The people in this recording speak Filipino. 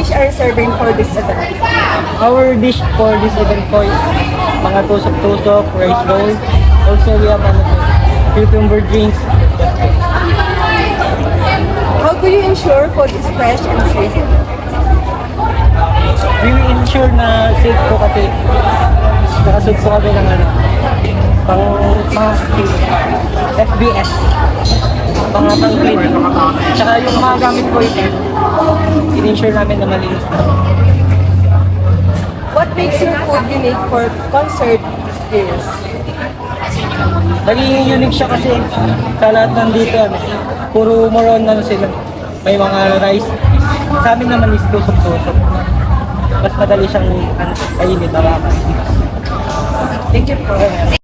dish are you serving for this event? Our dish for this event po is mga tusok-tusok, rice bowl. Also, we have cucumber drinks. How do you ensure food is fresh and safe? We will ensure na safe po kasi nakasuit po kami ng pang FBS. Mga pang-clean. Tsaka yung mga gamit po ito, in-ensure namin na malinis. What makes your food unique for concert viewers? Naging unique siya kasi sa lahat nandito, puro more on sila. May mga rice. Sa amin naman is tusok-tusok. Mas madali siyang kainin, hawakan. Thank you po.